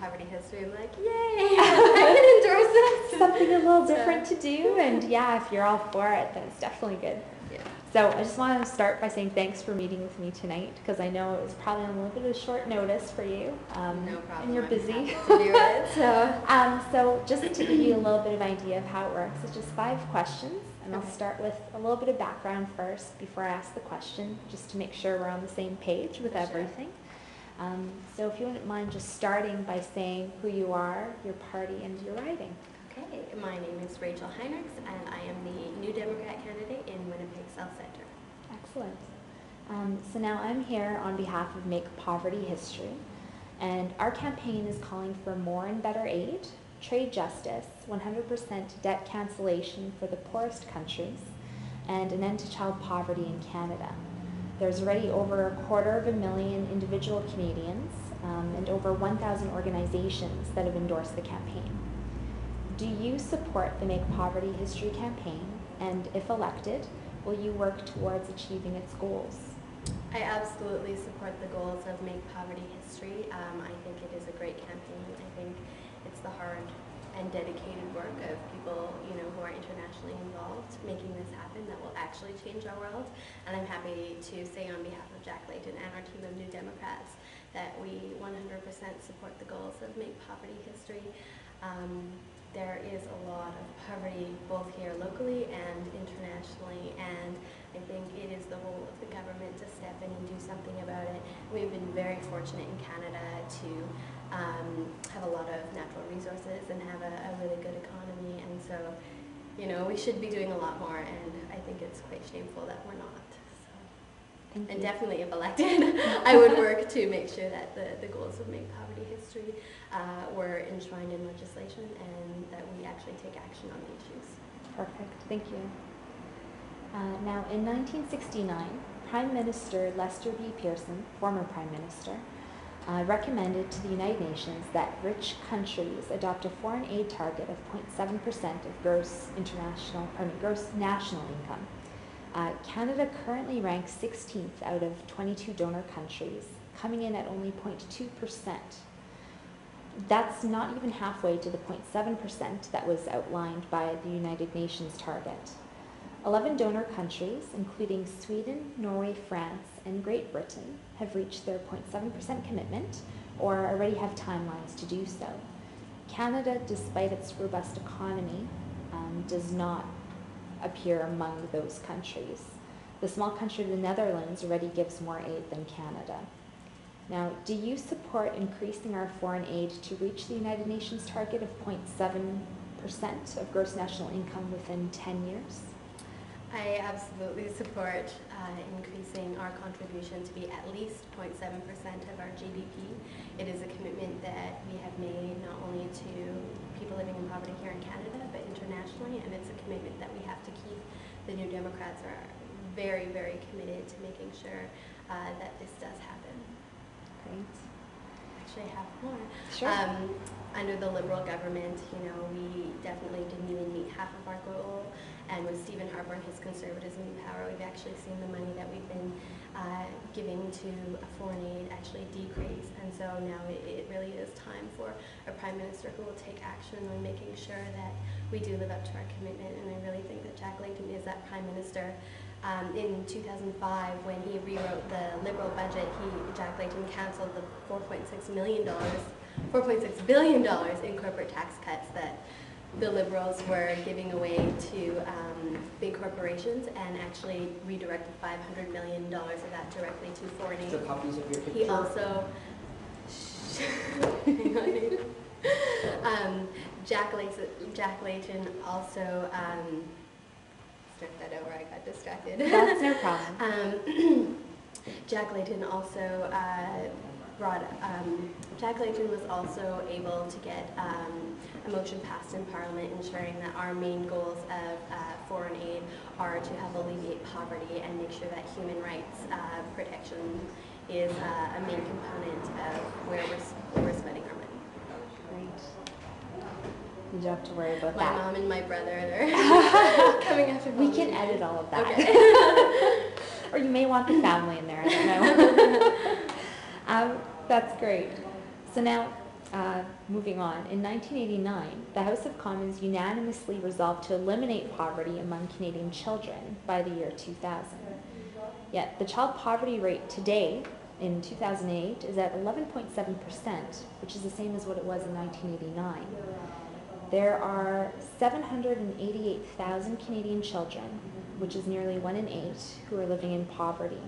poverty history, I'm like, yay, I can endorse it. Something a little different to do, and yeah, if you're all for it, then it's definitely good. Yeah. So I just want to start by saying thanks for meeting with me tonight, because I know it was probably on a little bit of short notice for you. No problem. And you're busy. I'm happy to do it. So just to give you a little bit of idea of how it works, it's just 5 questions, and I'll start with a little bit of background first before I ask the question, just to make sure we're on the same page with everything. So if you wouldn't mind just starting by saying who you are, your party, and your riding. Okay, my name is Rachel Heinrichs, and I am the New Democrat candidate in Winnipeg South Centre. Excellent. So now I'm here on behalf of Make Poverty History, and our campaign is calling for more and better aid, trade justice, 100% debt cancellation for the poorest countries, and an end to child poverty in Canada. There's already over 250,000 individual Canadians and over 1,000 organizations that have endorsed the campaign. Do you support the Make Poverty History campaign? And if elected, will you work towards achieving its goals? I absolutely support the goals of Make Poverty History. I think it is a great campaign. I think it's the hard and dedicated work of people, who are internationally involved, making this happen that will actually change our world. And I'm happy to say on behalf of Jack Layton and our team of New Democrats that we 100% support the goals of Make Poverty History. There is a lot of poverty both here locally and internationally, and I think it is the role of the government to step in and do something about it. We've been very fortunate in Canada to have a lot of natural resources and have a really good economy, and so we should be doing a lot more, and I think it's quite shameful that we're not. And definitely, if elected, I would work to make sure that the goals of Make Poverty History were enshrined in legislation and that we actually take action on the issues. Perfect. Thank you. Now, in 1969, Prime Minister Lester B. Pearson, former Prime Minister, recommended to the United Nations that rich countries adopt a foreign aid target of 0.7% of gross national income. Canada currently ranks 16th out of 22 donor countries, coming in at only 0.2%. That's not even halfway to the 0.7% that was outlined by the United Nations target. 11 donor countries, including Sweden, Norway, France, and Great Britain, have reached their 0.7% commitment or already have timelines to do so. Canada, despite its robust economy, does not appear among those countries. The small country of the Netherlands already gives more aid than Canada. Now, do you support increasing our foreign aid to reach the United Nations target of 0.7% of gross national income within 10 years? I absolutely support increasing our contribution to be at least 0.7% of our GDP. It is a commitment that we have made not only to people living in poverty here in Canada, but internationally, and it's a commitment that we have to keep. The New Democrats are very, very committed to making sure that this does happen. Great. Actually, I have more. Sure. Under the Liberal government, we definitely didn't even meet half of our goal. And with Stephen Harper and his conservatism in power, we've actually seen the money that we've been giving to foreign aid actually decrease. And so now it really is time for a Prime Minister who will take action on making sure that we do live up to our commitment. And I really think that Jack Layton is that Prime Minister. In 2005, when he rewrote the Liberal budget, Jack Layton canceled the $4.6 billion in corporate tax cuts that the Liberals were giving away to big corporations, and actually redirected $500 million of that directly to foreign aid. The copies of your picture. He also Jack Layton also start that over. I got distracted. That's no problem. Jack Layton also Jack Layton was also able to get a motion passed in Parliament ensuring that our main goals of foreign aid are to help alleviate poverty and make sure that human rights protection is a main component of where we're spending our money. Great. You don't have to worry about My that. mom and my brother are coming after me. We can edit all of that. Okay. Or you may want the family in there, I don't know. That's great. So now, Moving on, in 1989, the House of Commons unanimously resolved to eliminate poverty among Canadian children by the year 2000. Yet the child poverty rate today, in 2008, is at 11.7%, which is the same as what it was in 1989. There are 788,000 Canadian children, which is nearly 1 in 8, who are living in poverty.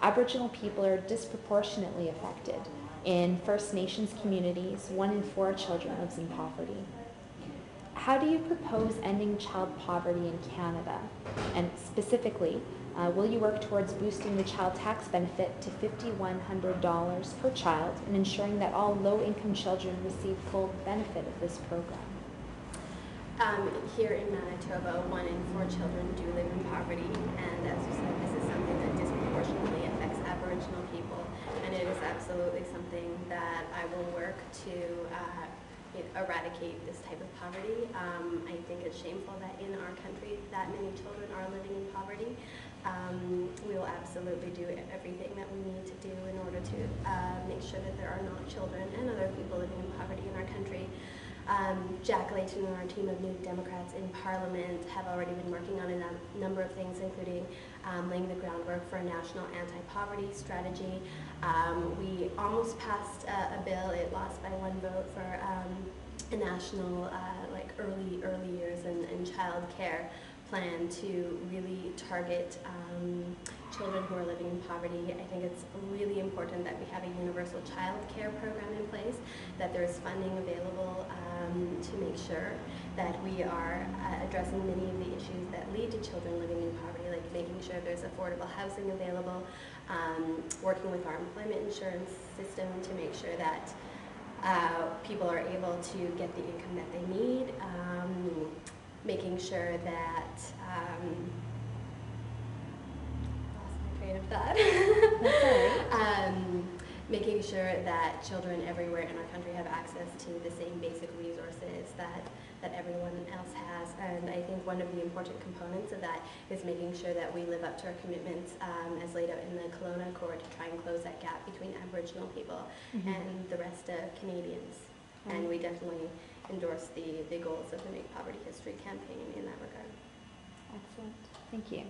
Aboriginal people are disproportionately affected. In First Nations communities, 1 in 4 children lives in poverty. How do you propose ending child poverty in Canada? And specifically, will you work towards boosting the child tax benefit to $5,100 per child and ensuring that all low-income children receive full benefit of this program? Here in Manitoba, 1 in 4 children do live in poverty, and as you said, this is something that disproportionately affects Aboriginal people, and it is absolutely something that I will work to eradicate this type of poverty. I think it's shameful that in our country that many children are living in poverty. We will absolutely do everything that we need to do in order to make sure that there are not children and other people living in poverty in our country. Jack Layton and our team of New Democrats in Parliament have already been working on a number of things, including laying the groundwork for a national anti-poverty strategy. We almost passed a bill. It lost by 1 vote for a national early years and child care plan to really target children who are living in poverty. I think it's really important that we have a universal child care program in place, that there's funding available to make sure that we are addressing many of the issues that lead to children living in poverty, like making sure there's affordable housing available, working with our employment insurance system to make sure that people are able to get the income that they need, making sure that lost my train of thought. That's all right. Making sure that children everywhere in our country have access to the same basic resources that everyone else has. And I think one of the important components of that is making sure that we live up to our commitments as laid out in the Kelowna Accord to try and close that gap between Aboriginal people and the rest of Canadians. And we definitely endorse the goals of the Make Poverty History campaign in that regard. Excellent. Thank you.